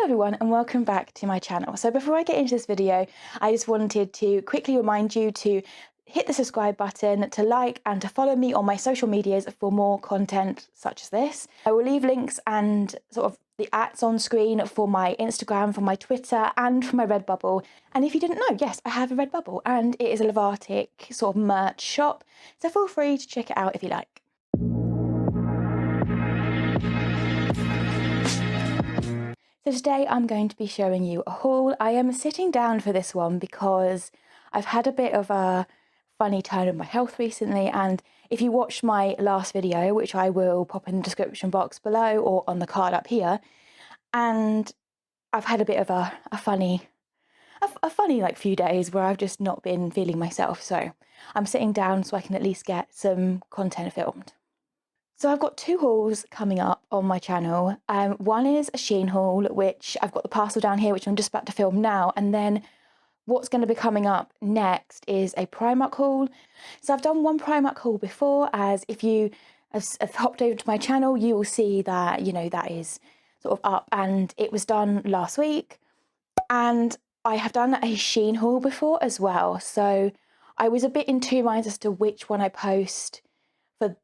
Hello everyone and welcome back to my channel. So before I get into this video, I just wanted to quickly remind you to hit the subscribe button, to like and to follow me on my social medias for more content such as this. I will leave links and sort of the @ on screen for my Instagram, for my Twitter and for my Redbubble. And if you didn't know, yes, I have a Redbubble and it is a Levatic sort of merch shop. So feel free to check it out if you like. So today I'm going to be showing you a haul. I am sitting down for this one because I've had a bit of a funny turn of my health recently, and if you watched my last video, which I will pop in the description box below or on the card up here, and I've had a bit of a funny like few days where I've just not been feeling myself, so I'm sitting down so I can at least get some content filmed. So I've got two hauls coming up on my channel. One is a SHEIN haul, which I've got the parcel down here, which I'm just about to film now. And then what's going to be coming up next is a Primark haul. So I've done one Primark haul before, as if you have hopped over to my channel, you will see that, you know, that is sort of up, and it was done last week. And I have done a SHEIN haul before as well. So I was a bit in two minds as to which one I post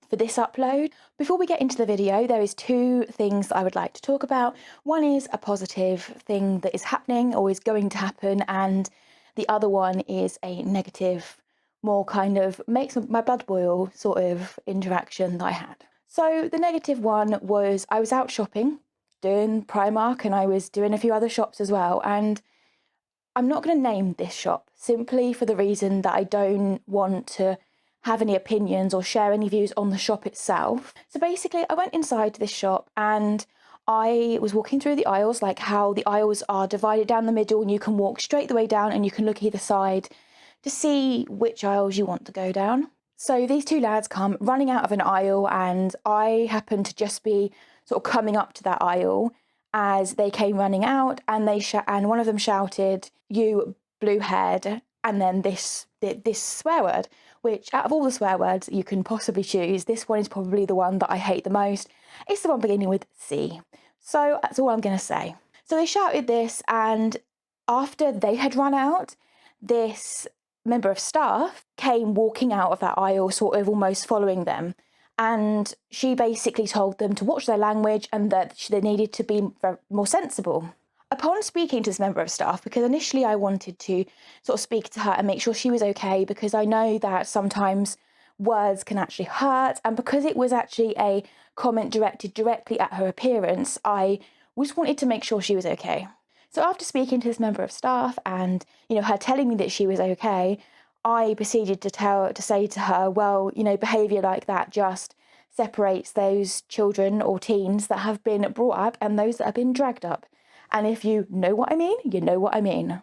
for this upload. Before we get into the video, there is two things that I would like to talk about. One is a positive thing that is happening or is going to happen, and the other one is a negative, more kind of makes my blood boil sort of interaction that I had. So the negative one was I was out shopping, doing Primark, and I was doing a few other shops as well, and I'm not going to name this shop simply for the reason that I don't want to have any opinions or share any views on the shop itself. So basically I went inside this shop and I was walking through the aisles, like how the aisles are divided down the middle and you can walk straight the way down and you can look either side to see which aisles you want to go down. So these two lads come running out of an aisle and I happened to just be sort of coming up to that aisle as they came running out, and and one of them shouted, "You blue-haired," and then this swear word, which out of all the swear words you can possibly choose, this one is probably the one that I hate the most. It's the one beginning with C. So that's all I'm going to say. So they shouted this, and after they had run out, this member of staff came walking out of that aisle, sort of almost following them. And she basically told them to watch their language and that they needed to be more sensible. Upon speaking to this member of staff, because initially I wanted to sort of speak to her and make sure she was okay, because I know that sometimes words can actually hurt, and because it was actually a comment directed directly at her appearance, I just wanted to make sure she was okay. So after speaking to this member of staff and, you know, her telling me that she was okay, I proceeded to say to her, well, you know, behaviour like that just separates those children or teens that have been brought up and those that have been dragged up. And if you know what I mean, you know what I mean.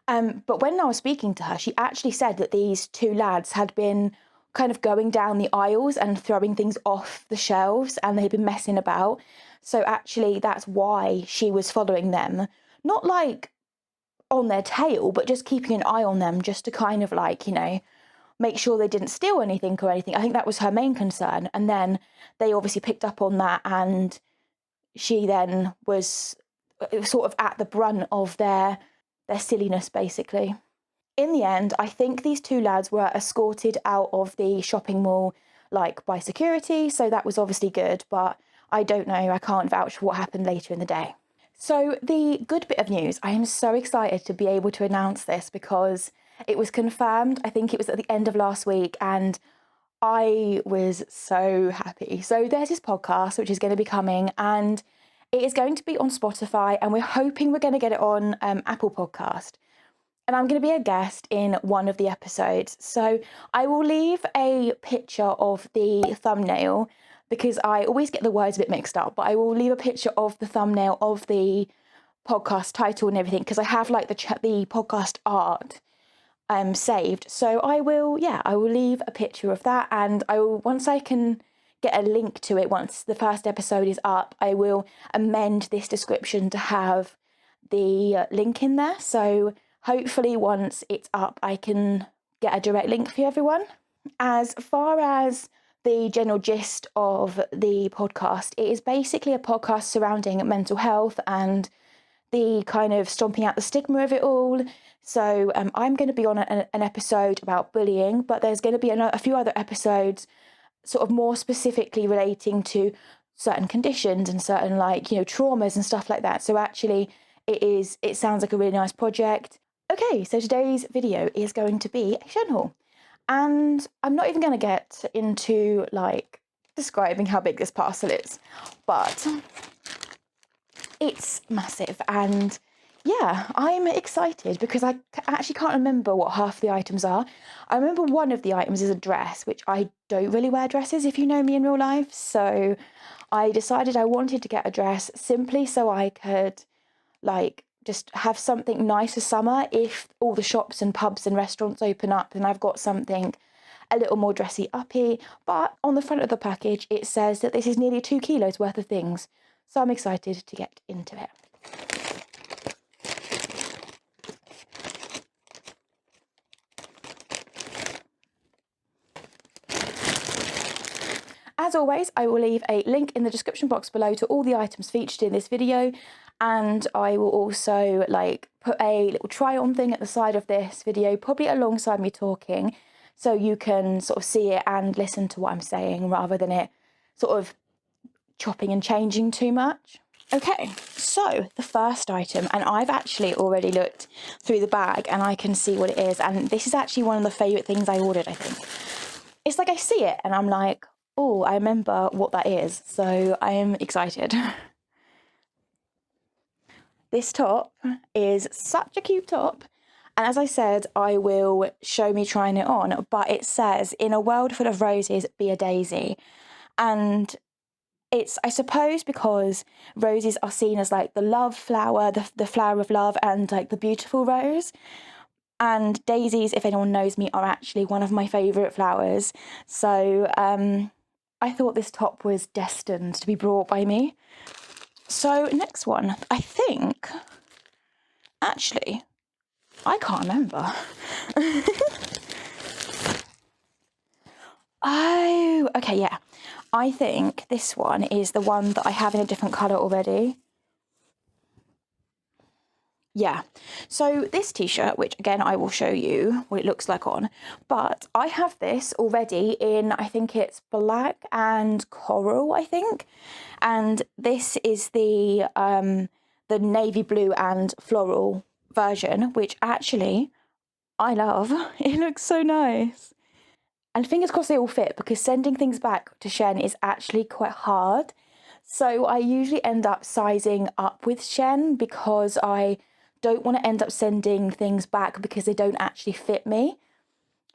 But when I was speaking to her, she actually said that these two lads had been kind of going down the aisles and throwing things off the shelves, and they'd been messing about. So actually that's why she was following them. Not like on their tail, but just keeping an eye on them, just to kind of like, you know, make sure they didn't steal anything or anything. I think that was her main concern. And then they obviously picked up on that, and she then was sort of at the brunt of their silliness, basically. In the end, I think these two lads were escorted out of the shopping mall, like by security, so that was obviously good, but I don't know, I can't vouch for what happened later in the day. So the good bit of news, I am so excited to be able to announce this because it was confirmed, I think it was at the end of last week, and I was so happy. So there's this podcast which is going to be coming, and it is going to be on Spotify, and we're hoping we're going to get it on Apple Podcast. And I'm going to be a guest in one of the episodes. So I will leave a picture of the thumbnail, because I always get the words a bit mixed up, but I will leave a picture of the thumbnail of the podcast title and everything, because I have like the podcast art saved. So I will leave a picture of that, and once I can get a link to it, once the first episode is up, I will amend this description to have the link in there. So hopefully once it's up, I can get a direct link for everyone. As far as the general gist of the podcast, it is basically a podcast surrounding mental health and the kind of stomping out the stigma of it all. So I'm going to be on an episode about bullying, but there's going to be a few other episodes sort of more specifically relating to certain conditions and certain, like, you know, traumas and stuff like that. So actually it sounds like a really nice project. Okay, so today's video is going to be a SHEIN haul. And I'm not even going to get into like describing how big this parcel is, but it's massive. And yeah, I'm excited because I actually can't remember what half the items are. I remember one of the items is a dress, which I don't really wear dresses if you know me in real life. So I decided I wanted to get a dress simply so I could like just have something nice for summer if all the shops and pubs and restaurants open up, and I've got something a little more dressy uppy. But on the front of the package it says that this is nearly 2 kilos worth of things, so I'm excited to get into it. As always, I will leave a link in the description box below to all the items featured in this video, and I will also like put a little try on thing at the side of this video, probably alongside me talking, so you can sort of see it and listen to what I'm saying rather than it sort of chopping and changing too much. Okay, so the first item, and I've actually already looked through the bag and I can see what it is, and this is actually one of the favourite things I ordered, I think. It's like I see it and I'm like, oh, I remember what that is, so I am excited. This top is such a cute top, and as I said, I will show me trying it on, but it says, "In a world full of roses, be a daisy." And it's, I suppose, because roses are seen as like the love flower, the flower of love, and like the beautiful rose. And daisies, if anyone knows me, are actually one of my favourite flowers. So I thought this top was destined to be brought by me. So next one, I think, actually, I can't remember. Oh, okay, yeah. I think this one is the one that I have in a different colour already. Yeah, so this t-shirt, which again I will show you what it looks like on, but I have this already in, I think it's black and coral, I think, and this is the navy blue and floral version, which actually I love. It looks so nice. And fingers crossed they all fit, because sending things back to SHEIN is actually quite hard. So I usually end up sizing up with SHEIN because I don't want to end up sending things back because they don't actually fit me.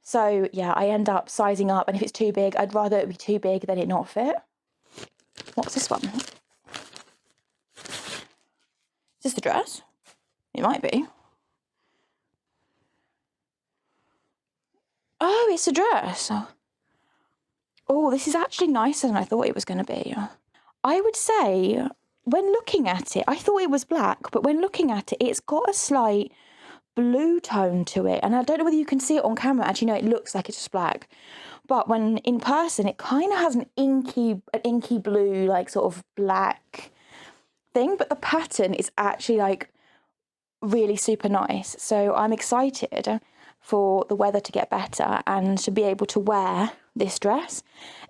So yeah, I end up sizing up, and if it's too big, I'd rather it be too big than it not fit. What's this one? Is this the dress? It might be. Oh, it's a dress. Oh, this is actually nicer than I thought it was going to be. I would say, when looking at it, I thought it was black, but when looking at it, it's got a slight blue tone to it. And I don't know whether you can see it on camera. Actually, no, it looks like it's just black. But when in person, it kind of has an inky blue, like sort of black thing. But the pattern is actually like really super nice. So I'm excited for the weather to get better and to be able to wear this dress.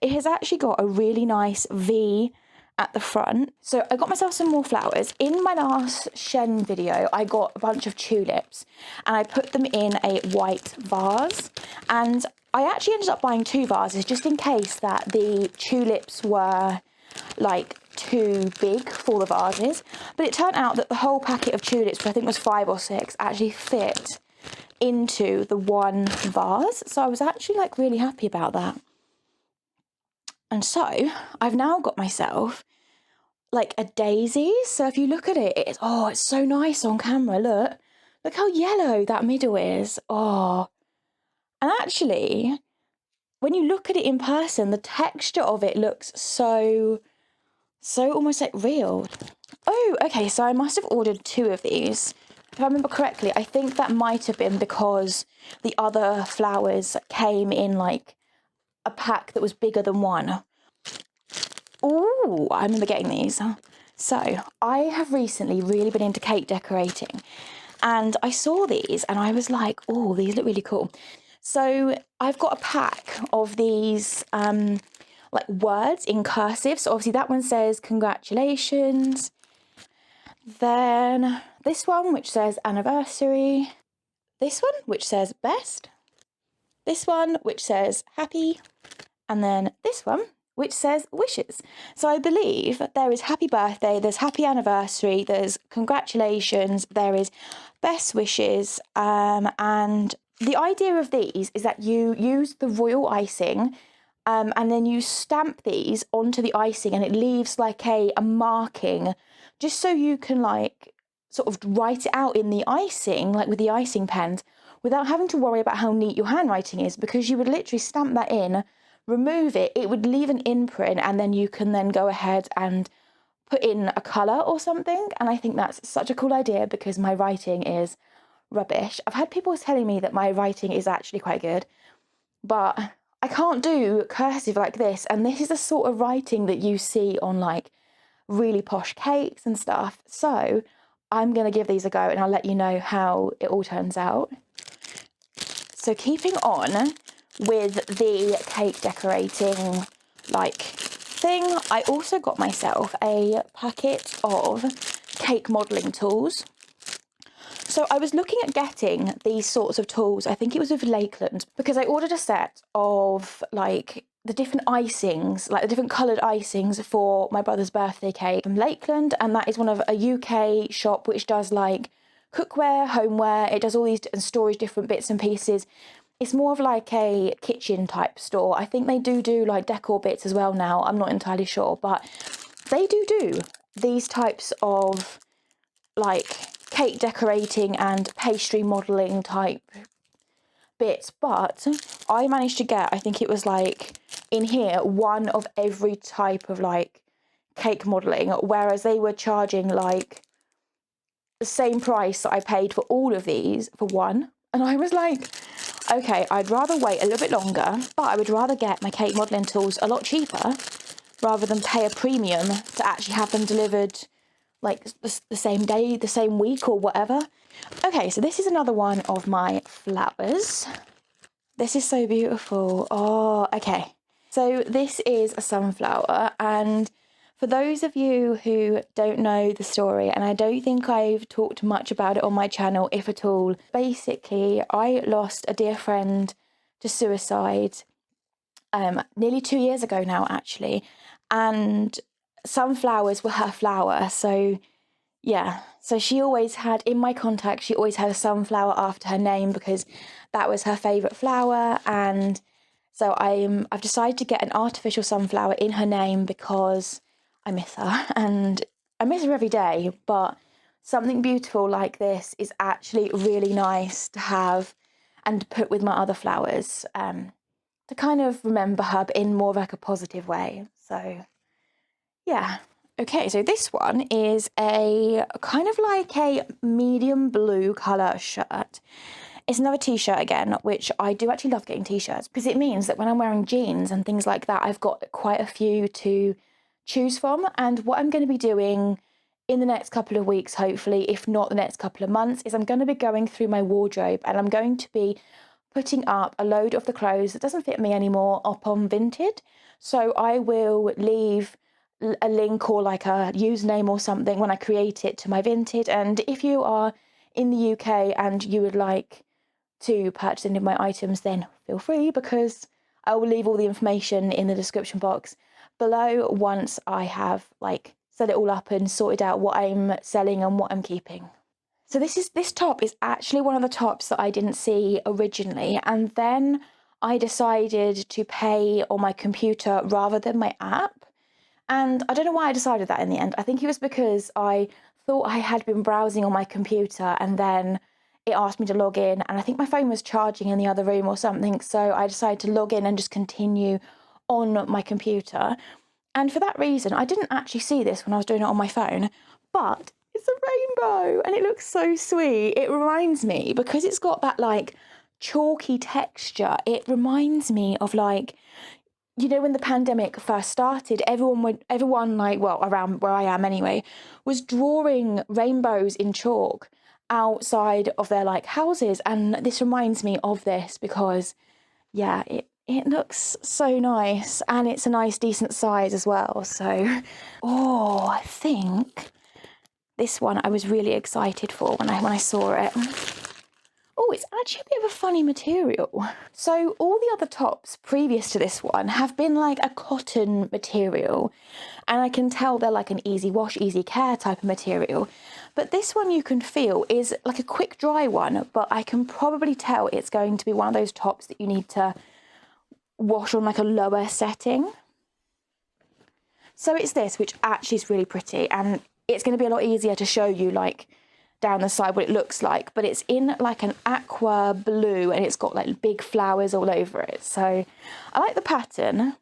It has actually got a really nice V at the front. So I got myself some more flowers. In my last SHEIN video, I got a bunch of tulips and I put them in a white vase, and I actually ended up buying 2 vases just in case that the tulips were like too big for the vases. But it turned out that the whole packet of tulips, which I think was 5 or 6, actually fit into the one vase. So I was actually like really happy about that. And so I've now got myself like a daisy. So if you look at it, it's so nice on camera. Look how yellow that middle is. Oh, and actually, when you look at it in person, the texture of it looks so almost like real. Oh, okay, so I must have ordered 2 of these. If I remember correctly, I think that might have been because the other flowers came in like a pack that was bigger than one. Oh, I remember getting these. So I have recently really been into cake decorating, and I saw these and I was like, oh, these look really cool. So I've got a pack of these like words in cursive. So obviously that one says congratulations. Then this one, which says anniversary. This one, which says best. This one, which says happy. And then this one, which says wishes. So I believe there is happy birthday, there's happy anniversary, there's congratulations, there is best wishes. And the idea of these is that you use the royal icing and then you stamp these onto the icing, and it leaves like a marking just so you can like sort of write it out in the icing, like with the icing pens, without having to worry about how neat your handwriting is, because you would literally stamp that in, remove it, it would leave an imprint, and then you can then go ahead and put in a colour or something. And I think that's such a cool idea because my writing is rubbish. I've had people telling me that my writing is actually quite good, but I can't do cursive like this, and this is the sort of writing that you see on like really posh cakes and stuff. So I'm going to give these a go and I'll let you know how it all turns out. So keeping on with the cake decorating like thing, I also got myself a packet of cake modelling tools. So I was looking at getting these sorts of tools, I think it was with Lakeland, because I ordered a set of like the different icings, like the different coloured icings for my brother's birthday cake from Lakeland, and that is one of a UK shop which does like cookware, homeware, it does all these and stores different bits and pieces. It's more of like a kitchen type store. I think they do like decor bits as well now, I'm not entirely sure, but they do these types of like cake decorating and pastry modelling type bits. But I managed to get, I think it was like in here, one of every type of like cake modelling, whereas they were charging like the same price that I paid for all of these for one. And I was like, okay, I'd rather wait a little bit longer, but I would rather get my cake modelling tools a lot cheaper rather than pay a premium to actually have them delivered like the same day, the same week or whatever. Okay, so this is another one of my flowers. This is so beautiful. Oh, okay. So this is a sunflower, and for those of you who don't know the story, and I don't think I've talked much about it on my channel, if at all, basically I lost a dear friend to suicide nearly 2 years ago now, actually, and sunflowers were her flower. So yeah, so she always had, in my contact, she always had a sunflower after her name because that was her favourite flower. And so I've decided to get an artificial sunflower in her name because I miss her, and I miss her every day, but something beautiful like this is actually really nice to have and to put with my other flowers, to kind of remember her, but in more of like a positive way. So yeah. Okay, so this one is a kind of like a medium blue colour shirt. It's another t-shirt again, which I do actually love getting t-shirts because it means that when I'm wearing jeans and things like that, I've got quite a few to choose from. And what I'm going to be doing in the next couple of weeks, hopefully, if not the next couple of months, is I'm going to be going through my wardrobe and I'm going to be putting up a load of the clothes that doesn't fit me anymore up on Vinted. So I will leave a link or like a username or something when I create it to my Vinted. And if you are in the UK and you would like to purchase any of my items, then feel free, because I will leave all the information in the description box below once I have like set it all up and sorted out what I'm selling and what I'm keeping. So this top is actually one of the tops that I didn't see originally, and then I decided to pay on my computer rather than my app. And I don't know why I decided that in the end. I think it was because I thought I had been browsing on my computer and then it asked me to log in, and I think my phone was charging in the other room or something. So I decided to log in and just continue on my computer. And for that reason, I didn't actually see this when I was doing it on my phone, but it's a rainbow and it looks so sweet. It reminds me, because it's got that like chalky texture, it reminds me of like, you know, when the pandemic first started, everyone like, well, around where I am anyway, was drawing rainbows in chalk outside of their like houses. And this reminds me of this because, yeah, it looks so nice, and it's a nice decent size as well. So, oh, I think this one I was really excited for when I saw it. Oh, it's actually a bit of a funny material. So all the other tops previous to this one have been like a cotton material, and I can tell they're like an easy wash, easy care type of material. But this one you can feel is like a quick dry one, but I can probably tell it's going to be one of those tops that you need to wash on like a lower setting. So it's this, which actually is really pretty, and it's going to be a lot easier to show you like down the side what it looks like, but it's in like an aqua blue, and it's got like big flowers all over it. So I like the pattern.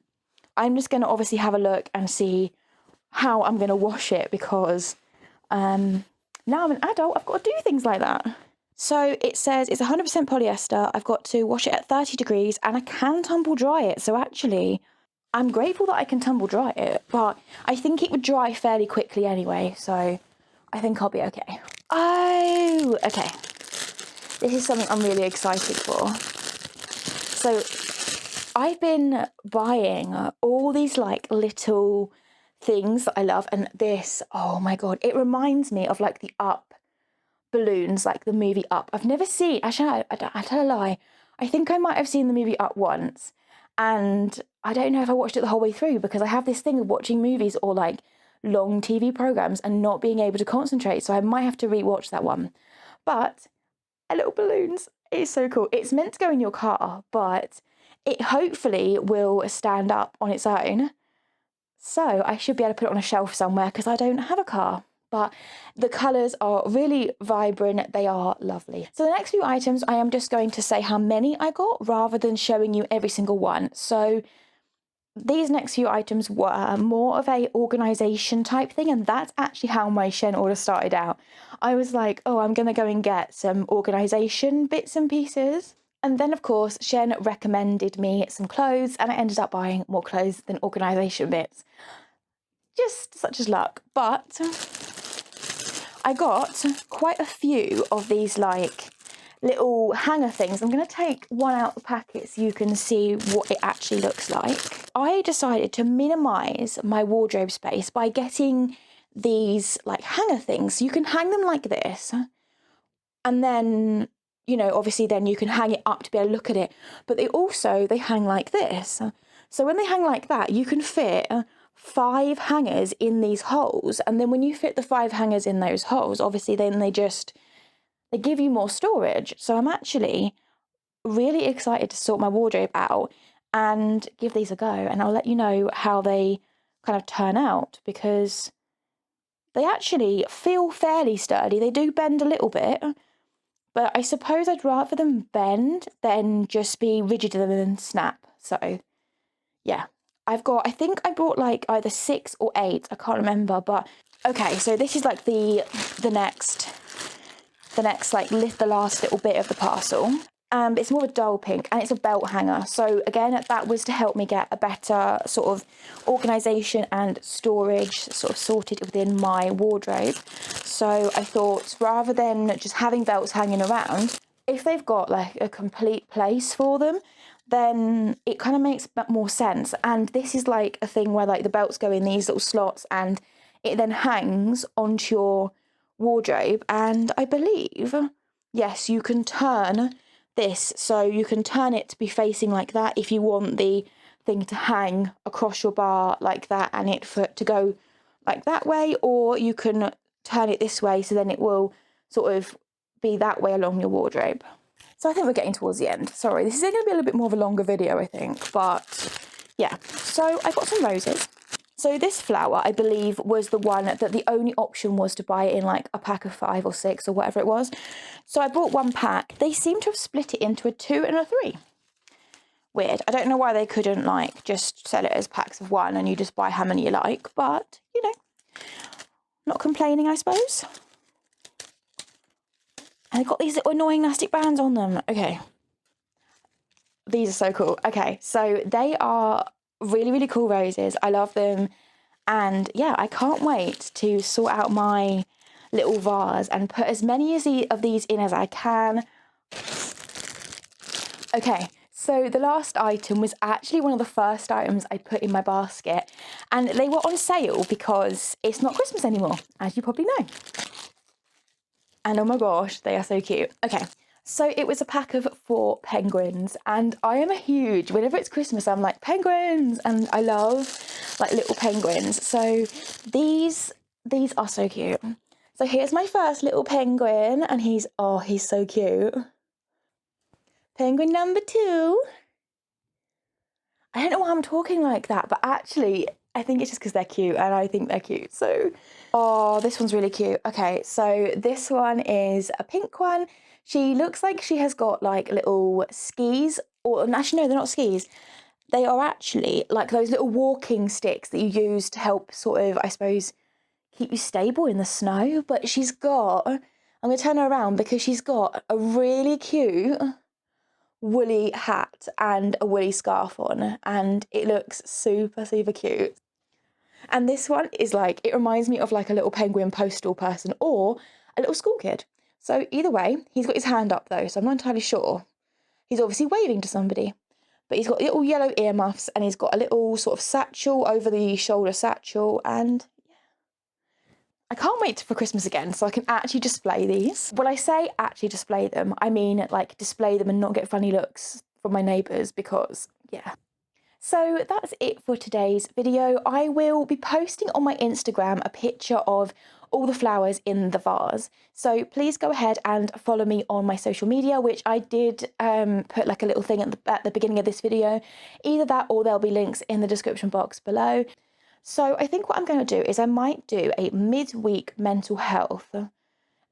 I'm just going to obviously have a look and see how I'm going to wash it, because now I'm an adult, I've got to do things like that. So it says it's 100% polyester. I've got to wash it at 30 degrees, and I can tumble dry it. So actually, I'm grateful that I can tumble dry it, but I think it would dry fairly quickly anyway, so I think I'll be okay. Oh, okay. This is something I'm really excited for. So I've been buying all these like little things that I love, and this, oh my God, it reminds me of like the Up balloons, like the movie Up. I've never seen, actually, I tell a lie. I think I might have seen the movie Up once, and I don't know if I watched it the whole way through, because I have this thing of watching movies or like long TV programs and not being able to concentrate. So I might have to rewatch that one. But little balloons, it's so cool. It's meant to go in your car, but it hopefully will stand up on its own. So I should be able to put it on a shelf somewhere, because I don't have a car. But the colours are really vibrant. They are lovely. So the next few items, I am just going to say how many I got rather than showing you every single one. So these next few items were more of a organisation type thing, and that's actually how my SHEIN order started out. I was like, oh, I'm going to go and get some organisation bits and pieces. And then, of course, SHEIN recommended me some clothes, and I ended up buying more clothes than organisation bits. Just such as luck. But I got quite a few of these like little hanger things. I'm going to take one out of the packet so you can see what it actually looks like. I decided to minimise my wardrobe space by getting these like hanger things. So you can hang them like this, and then, you know, obviously then you can hang it up to be able to look at it. But they hang like this. So when they hang like that, you can fit 5 hangers in these holes, and then when you fit the 5 hangers in those holes, obviously then they give you more storage. So I'm actually really excited to sort my wardrobe out and give these a go, and I'll let you know how they kind of turn out, because they actually feel fairly sturdy. They do bend a little bit, but I suppose I'd rather them bend than just be rigider than snap. So yeah, I think I brought like either 6 or 8, I can't remember, but okay, so this is like the next like the last little bit of the parcel. It's more of a dull pink, and it's a belt hanger. So again, that was to help me get a better sort of organisation and storage sort of sorted within my wardrobe. So I thought, rather than just having belts hanging around, if they've got like a complete place for them, then it kind of makes more sense. And this is like a thing where like the belts go in these little slots, and it then hangs onto your wardrobe. And I believe, yes, you can turn this, so you can turn it to be facing like that if you want the thing to hang across your bar like that, and it to go like that way, or you can turn it this way, so then it will sort of be that way along your wardrobe. So I think we're getting towards the end. Sorry, this is going to be a little bit more of a longer video, I think, but yeah. So I got some roses. So this flower, I believe, was the one that the only option was to buy it in like a pack of 5 or 6 or whatever it was. So I bought one pack. They seem to have split it into a 2 and a 3. Weird. I don't know why they couldn't like just sell it as packs of 1 and you just buy how many you like, but you know, not complaining, I suppose. And they've got these little annoying elastic bands on them. Okay. These are so cool. Okay, so they are really, really cool roses. I love them. And yeah, I can't wait to sort out my little vase and put as many of these in as I can. Okay, so the last item was actually one of the first items I put in my basket, and they were on sale because it's not Christmas anymore, as you probably know. And oh my gosh, they are so cute. Okay, so it was a pack of 4 penguins, and I am a huge, whenever it's Christmas, I'm like, penguins, and I love like little penguins. So these are so cute. So here's my first little penguin, and he's so cute. Penguin number 2. I don't know why I'm talking like that, but actually, I think it's just because they're cute, and I think they're cute. So, oh, this one's really cute. Okay, so this one is a pink one. She looks like she has got like little skis, or actually, no, they're not skis. They are actually like those little walking sticks that you use to help sort of, I suppose, keep you stable in the snow. But she's got, I'm going to turn her around because she's got a really cute woolly hat and a woolly scarf on, and it looks super, super cute. And this one is like, it reminds me of like a little penguin postal person or a little school kid. So either way, he's got his hand up though, so I'm not entirely sure. He's obviously waving to somebody, but he's got little yellow earmuffs, and he's got a little sort of satchel, over the shoulder satchel, and I can't wait for Christmas again so I can actually display these. When I say actually display them, I mean like display them and not get funny looks from my neighbours, because yeah. So that's it for today's video. I will be posting on my Instagram a picture of all the flowers in the vase. So please go ahead and follow me on my social media, which I did put like a little thing at the beginning of this video. Either that, or there'll be links in the description box below. So I think what I'm going to do is I might do a midweek mental health,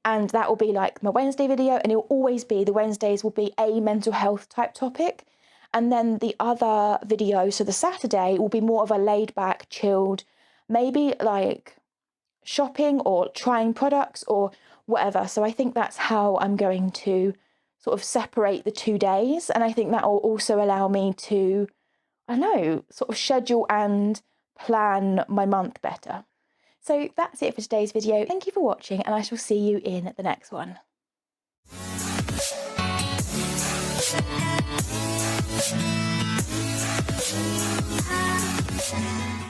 and that will be like my Wednesday video, and it will always be, the Wednesdays will be a mental health type topic, and then the other video, so the Saturday, will be more of a laid back, chilled, maybe like shopping or trying products or whatever. So I think that's how I'm going to sort of separate the 2 days, and I think that will also allow me to, I don't know, sort of schedule and plan my month better. So that's it for today's video. Thank you for watching, and I shall see you in the next one.